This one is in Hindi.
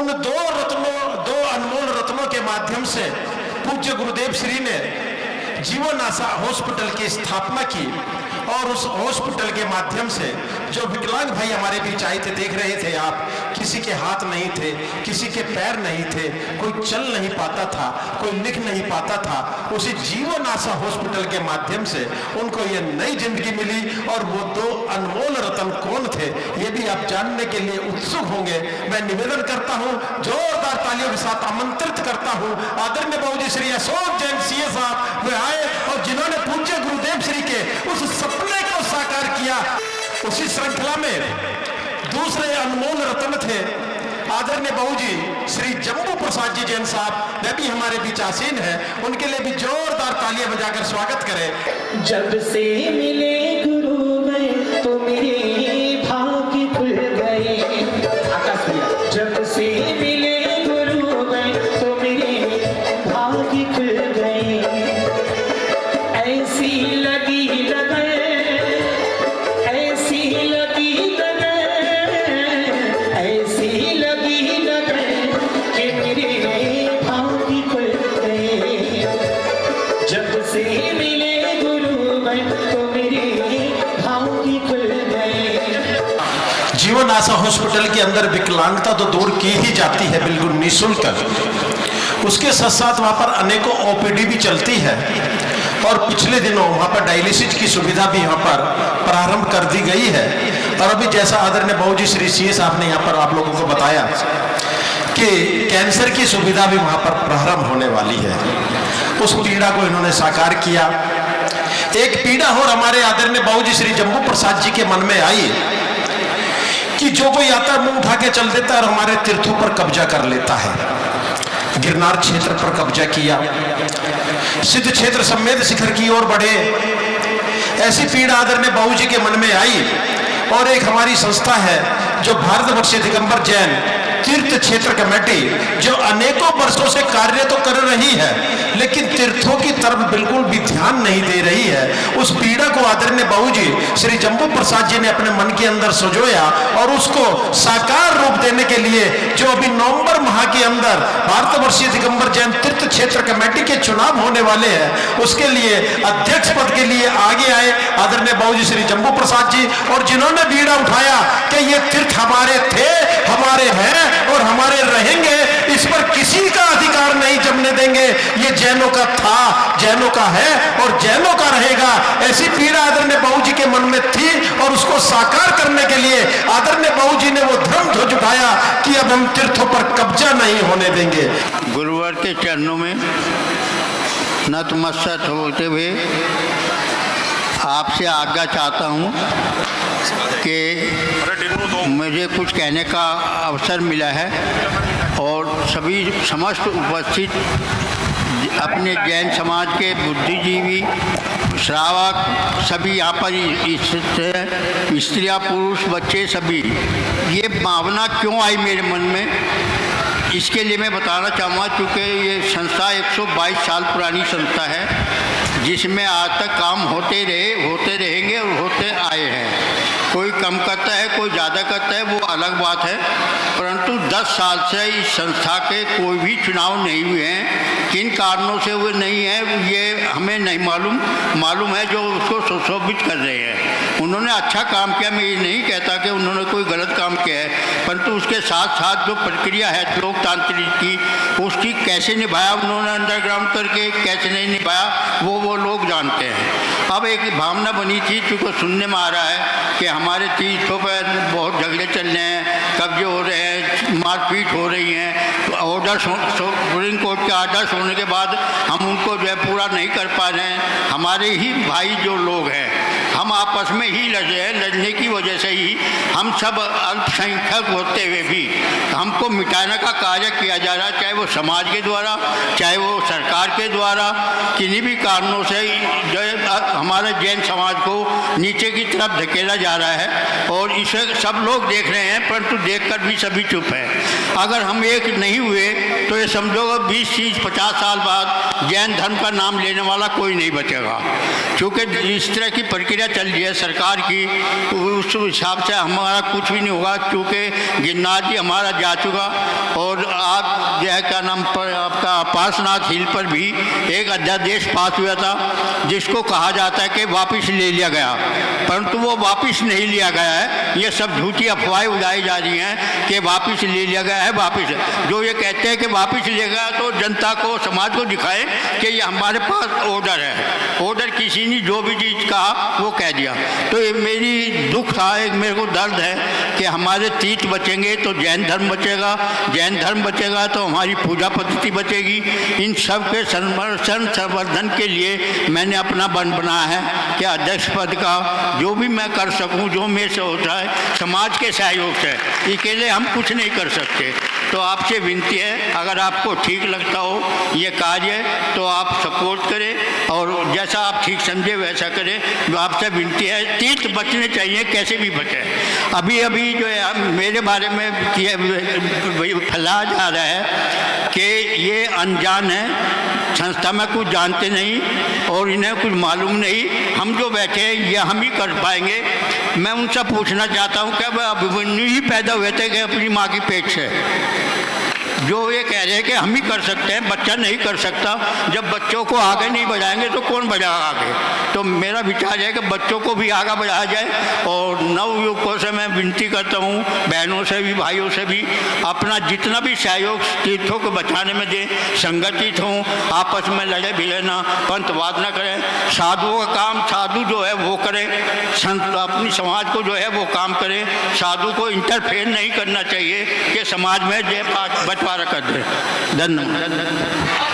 उन दो अनमोल रत्नों के माध्यम से पूज्य गुरुदेव श्री ने जीवन आशा हॉस्पिटल की स्थापना की और उस हॉस्पिटल के माध्यम से जो विकलांग भाई हमारे बीच आए थे, देख रहे थे आप, किसी के हाथ नहीं थे, किसी के पैर नहीं थे, कोई चल नहीं पाता था, कोई लिख नहीं पाता था, उसी जीवन आशा हॉस्पिटल के माध्यम से उनको ये नई जिंदगी मिली। और वो दो अनमोल रतन कौन थे ये भी आप जानने के लिए उत्सुक होंगे। मैं निवेदन करता हूं, जोरदार तालियों के साथ आमंत्रित करता हूं आदरणीय बाबूजी श्री अशोक जैन सीए साहब वे आए और जिन्होंने पूज्य गुरुदेव श्री के उस सपने को साकार किया। उसी श्रृंखला में दूसरे अनमोल रत्न थे आदरणीय बाबूजी श्री जम्बू प्रसाद जी जैन साहब, वे भी हमारे बीच आसीन है, उनके लिए भी जोरदार तालियां बजाकर स्वागत करें। जब से मिले गुरु में तो मेरे भाग्य खुल गए, जब से मिले गुरु में तो मेरे भाग्य खुल गए, ऐसी लगी लगन, ऐसी लगी लगन, ऐसी लगी लगन कि मेरे भाग्य खुल गए, जब से मिले गुरु में तो मेरे भाग्य खुल गए। जीवन आशा हॉस्पिटल के अंदर विकलांगता तो दूर की ही जाती है बिल्कुल निःशुल्क, उसके साथ साथ वहाँ पर अनेकों ओपीडी भी चलती है और पिछले दिनों वहाँ पर डायलिसिस की सुविधा भी यहाँ पर प्रारंभ कर दी गई है। और अभी जैसा आदरणीय बाबूजी श्री सीए साहब ने यहाँ पर आप लोगों को बताया कि कैंसर की सुविधा भी वहाँ पर प्रारंभ होने वाली है, उस पीड़ा को इन्होंने साकार किया। एक पीड़ा और हमारे आदरणीय बाबूजी श्री जम्बू प्रसाद जी के मन में आई कि जो कोई आता है मुंह उठा के चल देता है और हमारे तीर्थों पर कब्जा कर लेता है। गिरनार क्षेत्र पर कब्जा किया, सिद्ध क्षेत्र समेत शिखर की ओर बढ़े, ऐसी पीड़ा आदरणीय बाबूजी के मन में आई। और एक हमारी संस्था है जो भारतवर्षीय दिगंबर जैन तीर्थ क्षेत्र कमेटी, जो अनेकों वर्षों से कार्य तो कर रही है लेकिन तीर्थों की तरफ बिल्कुल भी ध्यान नहीं दे रही है। उस पीड़ा को आदरणीय बाबूजी श्री जम्बू प्रसाद जी ने अपने मन के अंदर सजोया और उसको साकार रूप देने के लिए जो अभी नवंबर माह के अंदर भारतवर्षीय दिगंबर जैन तीर्थ क्षेत्र कमेटी के चुनाव होने वाले हैं, उसके लिए अध्यक्ष पद के लिए आगे आए आदरणीय बाबूजी श्री जम्बू प्रसाद जी, और जिन्होंने बीड़ा उठाया कि ये तीर्थ हमारे थे, हमारे हैं और हमारे रहेंगे, इस पर किसी का अधिकार नहीं जमने देंगे, ये जैनों का था, जैनों का है और जैनों का रहेगा। ऐसी पीड़ा आदरणीय बाबूजी के मन में थी और उसको साकार करने के लिए आदरणीय बाबूजी ने वो धर्म ध्वज उठाया कि अब हम तीर्थों पर कब्जा नहीं होने देंगे। गुरुवर के चरणों में नतमस्तक होते हुए आपसे आज्ञा चाहता हूँ कि मुझे कुछ कहने का अवसर मिला है और सभी समस्त उपस्थित अपने जैन समाज के बुद्धिजीवी श्रावक सभी यहाँ पर स्त्रियाँ पुरुष बच्चे सभी, ये भावना क्यों आई मेरे मन में, इसके लिए मैं बताना चाहूँगा। क्योंकि ये संस्था 122 साल पुरानी संस्था है जिसमें आज तक काम होते रहे, होते रहेंगे और होते आए हैं। कोई कम करता है, कोई ज़्यादा करता है, वो अलग बात है, परंतु 10 साल से इस संस्था के कोई भी चुनाव नहीं हुए हैं। किन कारणों से वो नहीं है ये हमें नहीं मालूम है, जो उसको सुशोभित कर रहे हैं। उन्होंने अच्छा काम किया, मैं ये नहीं कहता कि उन्होंने कोई गलत काम किया है, परंतु उसके साथ साथ जो प्रक्रिया है लोकतांत्रिक की, उसकी कैसे निभाया उन्होंने अंडरग्राउंड करके, कैसे नहीं निभाया वो लोग जानते हैं। अब एक भावना बनी थी, चूँकि सुनने में आ रहा है कि हमारे तीर्थों पर बहुत झगड़े चल रहे हैं, कब्जे हो रहे हैं, मारपीट हो रही हैं, ऑर्डर सुप्रीम कोर्ट के आर्डर्स होने के बाद हम उनको जो है पूरा नहीं कर पा रहे हैं। हमारे ही भाई जो लोग हैं, हम आपस में ही लड़े हैं, लड़ने की वजह से ही हम सब अल्पसंख्यक होते हुए भी हमको मिटाने का कार्य किया जा रहा है, चाहे वो समाज के द्वारा, चाहे वो सरकार के द्वारा, किन्हीं भी कारणों से जो हमारे जैन समाज को नीचे की तरफ धकेला जा रहा है और इसे सब लोग देख रहे हैं, परंतु देखकर भी सभी चुप हैं। अगर हम एक नहीं हुए तो ये समझो 20, 30, 50 साल बाद जैन धर्म का नाम लेने वाला कोई नहीं बचेगा, क्योंकि इस तरह की प्रक्रिया चल रही है सरकार की, उस हिसाब से हमारा कुछ भी नहीं होगा, क्योंकि गिरनार जी हमारा जा चुका। और आप जो है क्या नाम पर आपका पार्श्वनाथ हिल पर भी एक अध्यादेश पास हुआ था जिसको कहा जाता है कि वापस ले लिया गया, परंतु वो वापस नहीं लिया गया है। ये सब झूठी अफवाहें उड़ाई जा रही हैं कि वापस ले लिया गया है। वापस जो ये कहते हैं कि वापस ले गया, तो जनता को समाज को दिखाए कि ये हमारे पास ऑर्डर है। ऑर्डर किसी ने जो भी चीज़ कहा वो कह दिया। तो ये मेरी दुख था, एक मेरे को दर्द है कि हमारे तीर्थ बचेंगे तो जैन धर्म बचेगा, जैन धर्म बचेगा तो हमारी पूजा पद्धति बचेगी। इन सब के संवर्धन के लिए मैंने अपना बन बनाया है कि अध्यक्ष पद का जो भी मैं कर सकूं, जो मेरे से होता है समाज के सहयोग से, अकेले हम कुछ नहीं कर सकते। तो आपसे विनती है, अगर आपको ठीक लगता हो ये कार्य तो आप सपोर्ट करें और जैसा आप ठीक समझे वैसा करें। जो आपसे विनती है, तीर्थ बचने चाहिए, कैसे भी बचे। अभी अभी जो है मेरे बारे में फैलाया जा रहा है कि ये अनजान है, संस्था में कुछ जानते नहीं और इन्हें कुछ मालूम नहीं, हम जो बैठे हैं ये हम ही कर पाएंगे। मैं उनसे पूछना चाहता हूँ कि अभिमन्यु ही पैदा हुए थे कि अपनी माँ की पेट से, जो ये कह रहे हैं कि हम ही कर सकते हैं, बच्चा नहीं कर सकता। जब बच्चों को आगे नहीं बढ़ाएंगे तो कौन बढ़ाएगा आगे। तो मेरा विचार है कि बच्चों को भी आगे बढ़ाया जाए। और नवयुवकों से मैं विनती करता हूँ, बहनों से भी, भाइयों से भी, अपना जितना भी सहयोग तीर्थों को बचाने में दें। संगठित हों, आपस में लड़े भिड़े ना, पंथवाद न करें। साधुओं का काम साधु जो है वो करें, संत अपनी समाज को जो है वो काम करें। साधु को इंटरफेयर नहीं करना चाहिए कि समाज में जय बंटवारा कर दे। धन्यवाद।